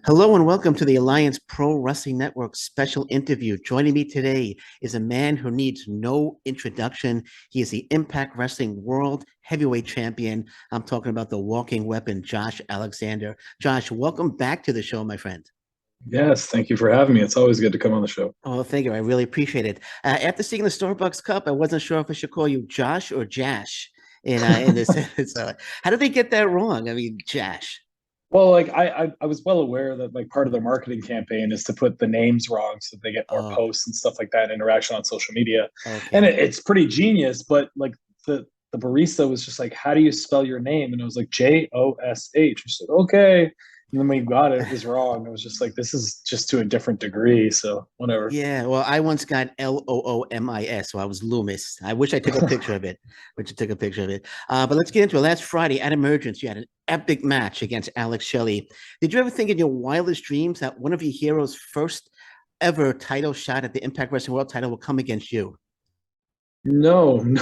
Hello and welcome to the Alliance Pro Wrestling Network special interview. Joining me today is a man who needs no introduction. He is the Impact Wrestling World Heavyweight Champion. I'm talking about the walking weapon, Josh Alexander. Josh, welcome back to the show, my friend. Yes, thank you for having me. It's always good to come on the show. Oh, thank you. I really appreciate it. After seeing the Starbucks Cup, I wasn't sure if I should call you Josh or Jash in this. So, how did they get that wrong? I mean, Jash. Well, I was well aware that like part of their marketing campaign is to put the names wrong so they get more Oh, posts and stuff like that, interaction on social media, and okay. it's pretty genius. But like the barista was just like, "How do you spell your name?" And it was like Josh. She's like, "Okay." And then we got it, it was wrong. It was just like this is just to a different degree. So whatever. Yeah, well, I once got Loomis, so I was Loomis. I wish I took a picture of it. Wish I took a picture of it. But let's get into it. Last Friday at Emergence, you had an epic match against Alex Shelley. Did you ever think in your wildest dreams that one of your heroes' first ever title shot at the Impact Wrestling World title will come against you? No, no.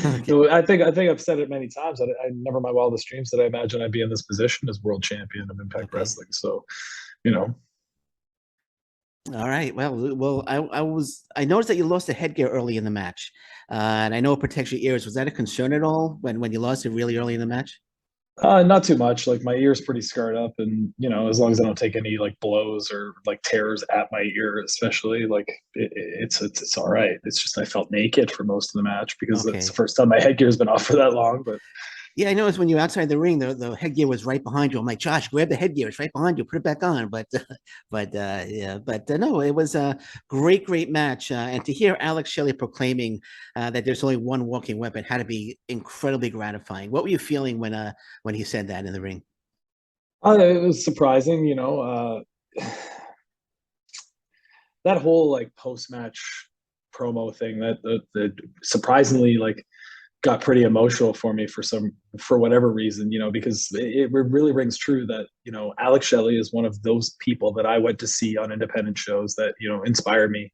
Okay. No, I think I've said it many times. I never in my wildest dreams did I imagine I'd be in this position as world champion of Impact Okay. Wrestling. So, you know, All right. I noticed that you lost the headgear early in the match, and I know it protects your ears. Was that a concern at all when you lost it really early in the match? not too much. Like my ear's pretty scarred up, and as long as I don't take any like blows or like tears at my ear, especially, like it's all right. It's just I felt naked for most of the match because that's the Okay. first time my headgear's been off for that long. But Yeah, I noticed when you're outside the ring, the headgear was right behind you. I'm like, Josh, grab the headgear. It's right behind you. Put it back on. But no, it was a great match. And to hear Alex Shelley proclaiming that there's only one walking weapon had to be incredibly gratifying. What were you feeling when he said that in the ring? it was surprising. That whole like post match promo thing that surprisingly like got pretty emotional for me for whatever reason, because it really rings true that Alex Shelley is one of those people that I went to see on independent shows that inspired me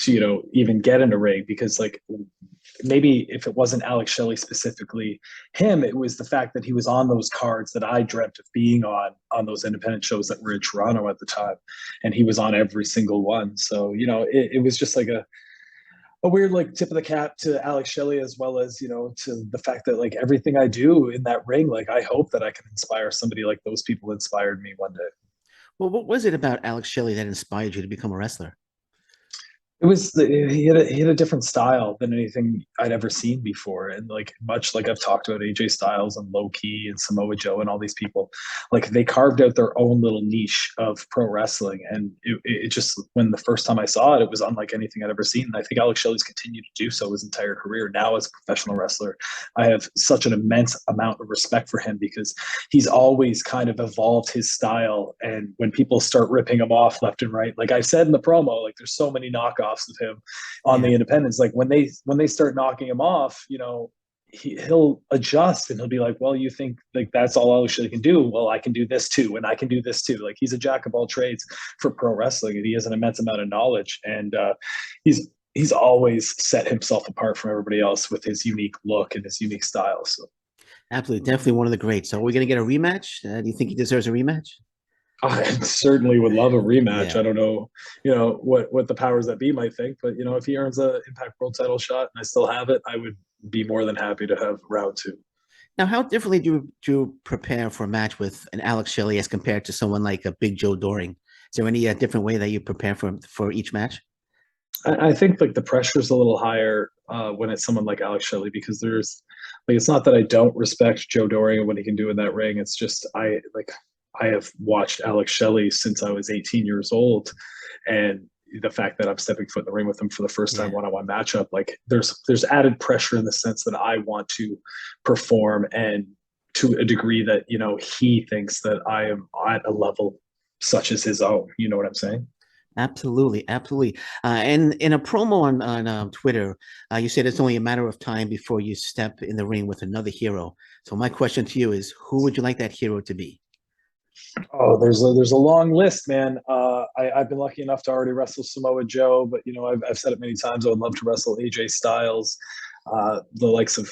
to even get in a ring, because like maybe if it wasn't Alex Shelley specifically him, it was the fact that he was on those cards that I dreamt of being on those independent shows that were in Toronto at the time, and he was on every single one. So it was just like a weird like tip of the cap to Alex Shelley, as well as to the fact that like everything I do in that ring, like I hope that I can inspire somebody like those people inspired me one day. Well, what was it about Alex Shelley that inspired you to become a wrestler? He had a different style than anything I'd ever seen before, and like much like I've talked about AJ Styles and Low Key and Samoa Joe and all these people, like they carved out their own little niche of pro wrestling, and it just when the first time I saw it, it was unlike anything I'd ever seen. And I think Alex Shelley's continued to do so his entire career. Now as a professional wrestler, I have such an immense amount of respect for him because he's always kind of evolved his style. And when people start ripping him off left and right, like I said in the promo, like there's so many knockoffs of him on Yeah. the independents. Like when they start knocking him off, he'll adjust and he'll be like, well, you think like that's all Alex Shelley can do? Well, I can do this too, and I can do this too. Like he's a jack of all trades for pro wrestling, and he has an immense amount of knowledge. And he's always set himself apart from everybody else with his unique look and his unique style. So Absolutely. Definitely one of the greats. So are we going to get a rematch? Do you think he deserves a rematch? I certainly would love a rematch. Yeah. I don't know, what the powers that be might think, but if he earns a Impact World Title shot and I still have it, I would be more than happy to have round two. Now, how differently do you prepare for a match with an Alex Shelley as compared to someone like a Big Joe Doring? Is there any different way that you prepare for each match? I think like the pressure is a little higher when it's someone like Alex Shelley, because there's like it's not that I don't respect Joe Doring and what he can do in that ring. It's just I have watched Alex Shelley since I was 18 years old, and the fact that I'm stepping foot in the ring with him for the first time Yeah, one-on-one matchup, like there's added pressure in the sense that I want to perform, and to a degree that he thinks that I am at a level such as his own. You know what I'm saying? absolutely, absolutely. And in a promo on Twitter, you said it's only a matter of time before you step in the ring with another hero. So my question to you is, who would you like that hero to be? Oh, there's a long list, man. I've been lucky enough to already wrestle Samoa Joe, but I've said it many times. I would love to wrestle AJ Styles. The likes of,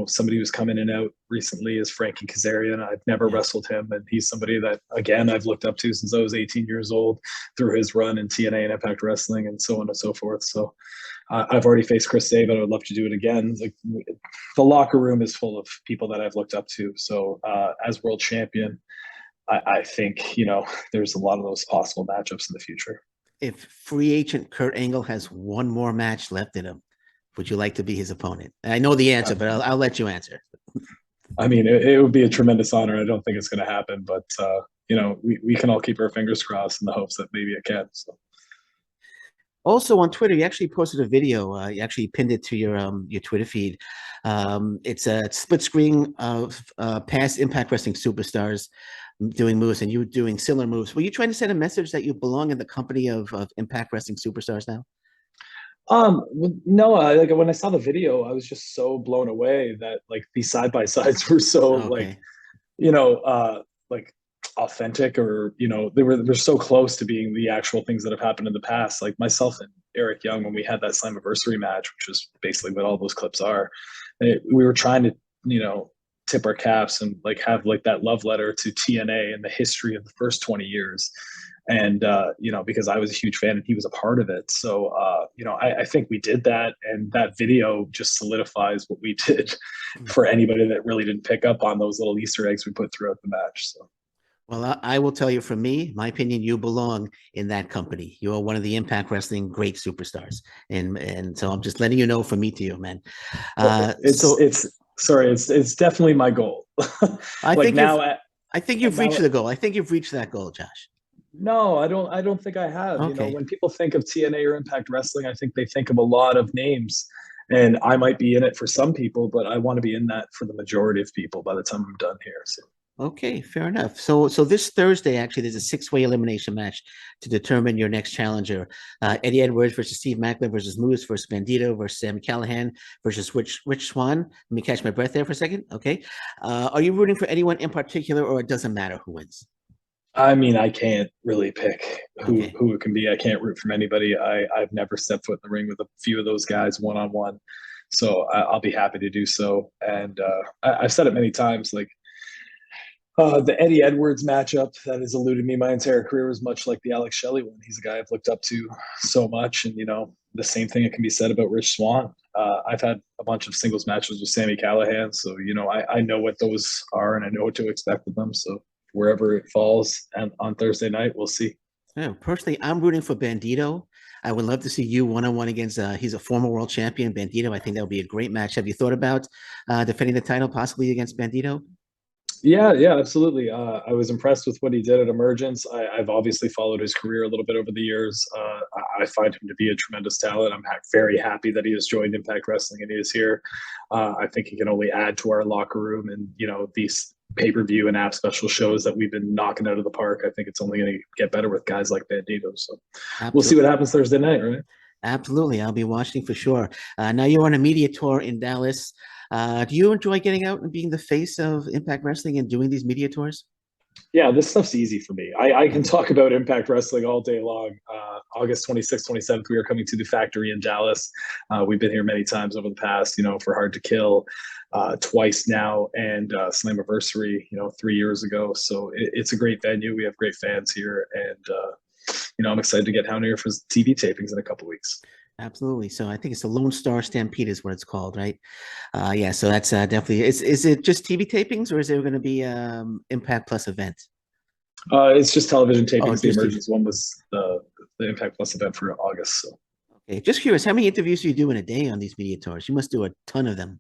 somebody who's come in and out recently is Frankie Kazarian. I've never Yeah. wrestled him, and he's somebody that, again, I've looked up to since I was 18 years old through his run in TNA and Impact Wrestling and so on and so forth. So I've already faced Chris Sabin. I would love to do it again. Like, the locker room is full of people that I've looked up to. So as world champion, I think, there's a lot of those possible matchups in the future. If free agent Kurt Angle has one more match left in him, would you like to be his opponent? I know the answer, but I'll let you answer. I mean, it would be a tremendous honor. I don't think it's going to happen, but we can all keep our fingers crossed in the hopes that maybe it can. So. Also on Twitter, you actually posted a video. You actually pinned it to your Twitter feed. It's a split screen of past Impact Wrestling superstars doing moves, and you were doing similar moves. Were you trying to send a message that you belong in the company of Impact Wrestling superstars now? No, like when I saw the video, I was just so blown away that like these side by sides were so Okay. like authentic, or they're so close to being the actual things that have happened in the past. Like myself and Eric Young, when we had that Slammiversary match, which is basically what all those clips are, we were trying to tip our caps and like have like that love letter to TNA and the history of the first 20 years. And because I was a huge fan and he was a part of it, so I think we did that, and that video just solidifies what we did for anybody that really didn't pick up on those little Easter eggs we put throughout the match. So. Well, I will tell you, from me, my opinion, you belong in that company. You are one of the Impact Wrestling great superstars, and so I'm just letting you know from me to you, man. It's definitely my goal. I like think now, I think you've reached the goal. I think you've reached that goal, Josh. No, I don't think I have. Okay. When people think of TNA or Impact Wrestling, I think they think of a lot of names, and I might be in it for some people, but I want to be in that for the majority of people by the time I'm done here. So. Okay, fair enough. So this Thursday, actually, there's a 6-way elimination match to determine your next challenger. Eddie Edwards versus Steve Macklin versus Moose versus Bandito versus Sam Callahan versus Rich Swann. Let me catch my breath there for a second. Okay. Are you rooting for anyone in particular, or it doesn't matter who wins? I mean, I can't really pick who it can be. I can't root from anybody. I've never stepped foot in the ring with a few of those guys one-on-one. So I'll be happy to do so. And I've said it many times, like, the Eddie Edwards matchup that has eluded me my entire career was much like the Alex Shelley one. He's a guy I've looked up to so much. And, the same thing can be said about Rich Swann. I've had a bunch of singles matches with Sammy Callahan. So, I know what those are and I know what to expect of them. So wherever it falls and on Thursday night, we'll see. Yeah, personally, I'm rooting for Bandito. I would love to see you one-on-one against, he's a former world champion, Bandito. I think that would be a great match. Have you thought about defending the title possibly against Bandito? Yeah, absolutely. I was impressed with what he did at Emergence. I've obviously followed his career a little bit over the years. I find him to be a tremendous talent. I'm very happy that he has joined Impact Wrestling and he is here. I think he can only add to our locker room, and these pay-per-view and app special shows that we've been knocking out of the park. I think it's only going to get better with guys like Bandito. So We'll see what happens Thursday night, right? Absolutely. I'll be watching for sure. Now you're on a media tour in Dallas. Do you enjoy getting out and being the face of Impact Wrestling and doing these media tours? Yeah, this stuff's easy for me. I can talk about Impact Wrestling all day long. August 26th, 27th, we are coming to the factory in Dallas. We've been here many times over the past, for Hard to Kill, twice now, and Slammiversary, 3 years ago. So it's a great venue. We have great fans here, and I'm excited to get down here for TV tapings in a couple weeks. Absolutely. So I think it's the Lone Star Stampede is what it's called, right? Yeah. So that's definitely. Is it just TV tapings, or is there going to be Impact Plus event? It's just television tapings. Oh, the Emergence one was the Impact Plus event for August. So. Okay. Just curious, how many interviews do you do in a day on these media tours? You must do a ton of them.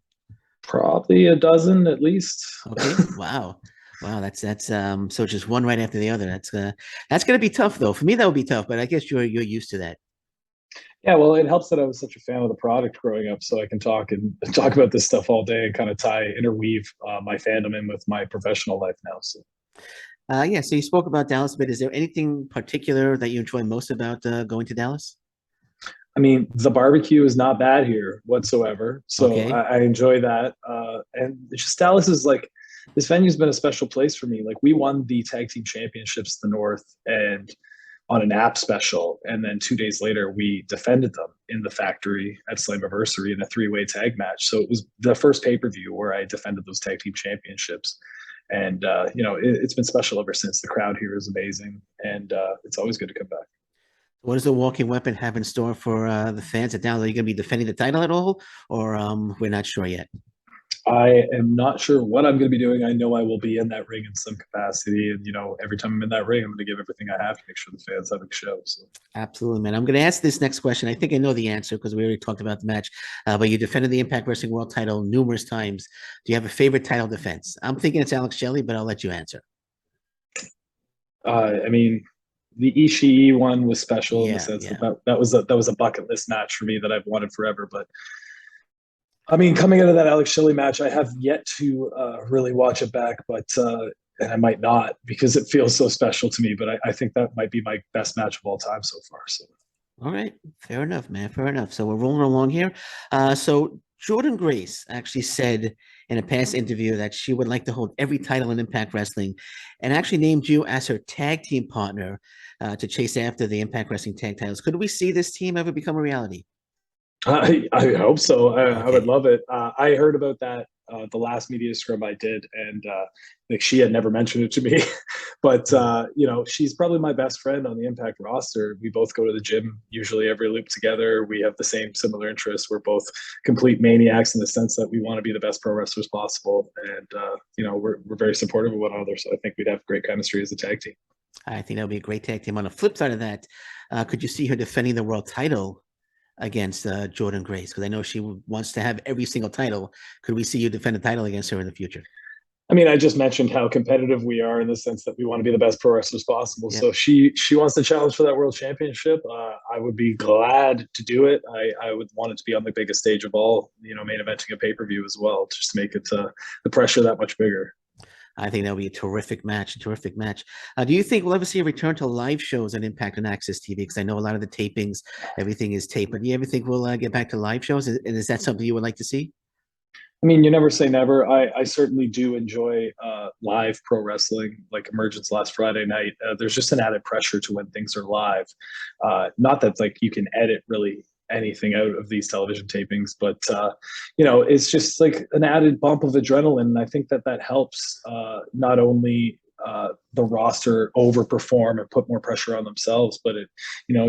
Probably a dozen at least. Okay. Wow. Wow, that's so just one right after the other. That's gonna be tough though. For me, that would be tough, but I guess you're used to that. Yeah, well, it helps that I was such a fan of the product growing up, so I can talk about this stuff all day and kind of interweave my fandom in with my professional life now. So. Yeah. So you spoke about Dallas, but is there anything particular that you enjoy most about going to Dallas? I mean, the barbecue is not bad here whatsoever, so Okay. I enjoy that. And it's just Dallas is like, this venue's been a special place for me. Like, we won the tag team championships in the North, and on an app special, and then 2 days later we defended them in the factory at Slammiversary in a 3-way tag match. So it was the first pay-per-view where I defended those tag team championships. And it's been special ever since. The crowd here is amazing, and it's always good to come back. What does the Walking Weapon have in store for the fans? At now, are you going to be defending the title at all, or we're not sure yet? I am not sure what I'm going to be doing. I know I will be in that ring in some capacity, and every time I'm in that ring, I'm going to give everything I have to make sure the fans have a show. So. Absolutely, man. I'm going to ask this next question. I think I know the answer because we already talked about the match. But you defended the Impact Wrestling World Title numerous times. Do you have a favorite title defense? I'm thinking it's Alex Shelley, but I'll let you answer. I mean, the Ishii one was special in the sense that was a bucket list match for me that I've wanted forever. But I mean, coming out of that Alex Shelley match, I have yet to really watch it back, but and I might not because it feels so special to me. But I think that might be my best match of all time so far. So, all right, fair enough, man. Fair enough. So we're rolling along here. So Jordynne Grace actually said in a past interview that she would like to hold every title in Impact Wrestling, and actually named you as her tag team partner to chase after the Impact Wrestling tag titles. Could we see this team ever become a reality? I hope so. I would love it. I heard about that the last media scrum I did, and like she had never mentioned it to me. But she's probably my best friend on the Impact roster. We both go to the gym usually every loop together. We have the same similar interests. We're both complete maniacs in the sense that we want to be the best pro wrestlers possible, and we're very supportive of one another. So I think we'd have great chemistry as a tag team. I think that would be a great tag team. On the flip side of that, could you see her defending the world title against Jordynne Grace? Because I know she wants to have every single title. Could we see you defend a title against her in the future? I mean, I just mentioned how competitive we are in the sense that we want to be the best pro wrestlers possible. Yep. So she wants to challenge for that world championship. I would be glad to do it. I would want it to be on the biggest stage of all, main eventing a pay-per-view as well, just to make it the pressure that much bigger. I think that'll be a terrific match. Terrific match. Do you think we'll ever see a return to live shows on Impact and Access TV? Because I know a lot of the tapings, everything is taped. But do you ever think we'll get back to live shows? And is that something you would like to see? I mean, you never say never. I certainly do enjoy live pro wrestling, like Emergence last Friday night. There's just an added pressure to when things are live. Not that like you can edit really anything out of these television tapings, but it's just like an added bump of adrenaline. And I think that helps not only the roster overperform and put more pressure on themselves, but it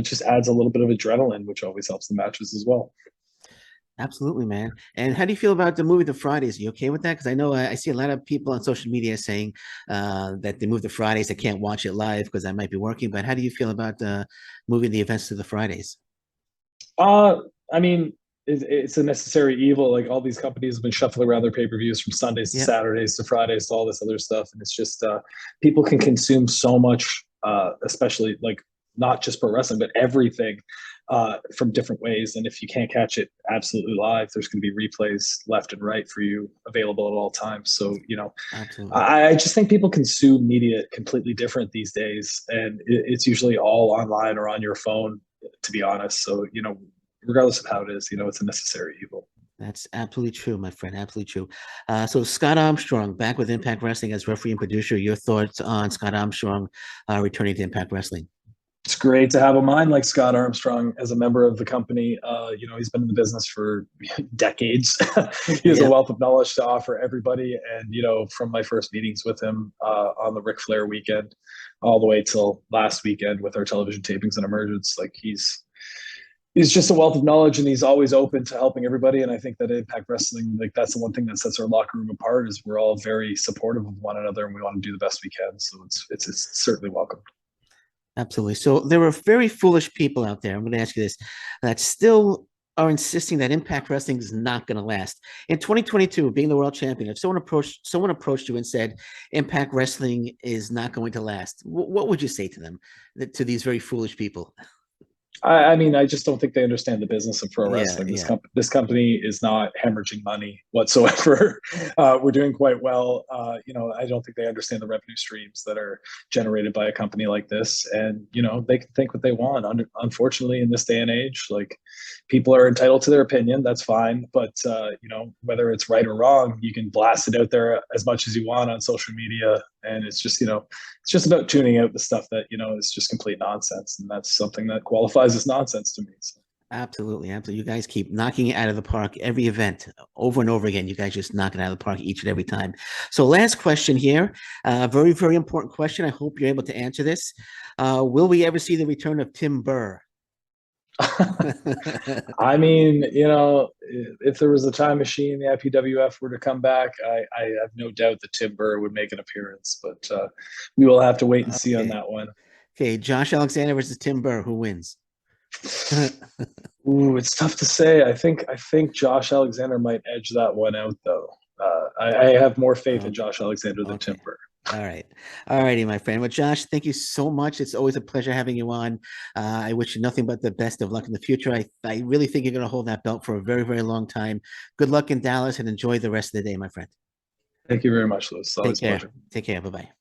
just adds a little bit of adrenaline, which always helps the matches as well. Absolutely, man. And how do you feel about the movie The Fridays? Are you okay with that? Because I know I see a lot of people on social media saying that they move to Fridays. They can't watch it live because I might be working. But how do you feel about moving the events to the Fridays? I mean, it's a necessary evil. Like all these companies have been shuffling around their pay-per-views from Sundays to Saturdays to Fridays to all this other stuff. And it's just people can consume so much, especially like not just pro wrestling, but everything from different ways. And if you can't catch it absolutely live, there's going to be replays left and right for you available at all times. So, I just think people consume media completely different these days. And it's usually all online or on your phone, to be honest. So, regardless of how it is, it's a necessary evil. That's absolutely true, my friend. Absolutely true. So Scott Armstrong back with Impact Wrestling as referee and producer. Your thoughts on Scott Armstrong returning to Impact Wrestling? It's great to have a mind like Scott Armstrong as a member of the company. He's been in the business for decades. He has a wealth of knowledge to offer everybody. And, from my first meetings with him on the Ric Flair weekend all the way till last weekend with our television tapings and Emergence, like he's just a wealth of knowledge, and he's always open to helping everybody. And I think that Impact Wrestling, like that's the one thing that sets our locker room apart, is we're all very supportive of one another and we want to do the best we can. So it's certainly welcome. Absolutely. So there are very foolish people out there. I'm going to ask you this, that still are insisting that Impact Wrestling is not going to last. In 2022, being the world champion, if someone approached you and said Impact Wrestling is not going to last, what would you say to them, to these very foolish people? I mean, I just don't think they understand the business of pro wrestling. This company is not hemorrhaging money whatsoever. We're doing quite well. I don't think they understand the revenue streams that are generated by a company like this. And, they can think what they want. Unfortunately, in this day and age, like people are entitled to their opinion. That's fine. But, whether it's right or wrong, you can blast it out there as much as you want on social media And it's just, it's just about tuning out the stuff that, is just complete nonsense. And that's something that qualifies as nonsense to me. So. Absolutely, absolutely. You guys keep knocking it out of the park every event over and over again. You guys just knock it out of the park each and every time. So, last question here, very, very important question. I hope you're able to answer this. Will we ever see the return of Tim Burr? I mean, if there was a time machine, the IPWF were to come back, I have no doubt that Tim Burr would make an appearance, but we will have to wait and see on that one. Okay, Josh Alexander versus Tim Burr, who wins? Ooh, it's tough to say. I think Josh Alexander might edge that one out, though. I have more faith in Josh Alexander than Tim Burr. All right. All righty, my friend. Well, Josh, thank you so much. It's always a pleasure having you on. I wish you nothing but the best of luck in the future. I really think you're going to hold that belt for a very, very long time. Good luck in Dallas and enjoy the rest of the day, my friend. Thank you very much, Louis. It's always Take care. a pleasure. Take care. Bye-bye.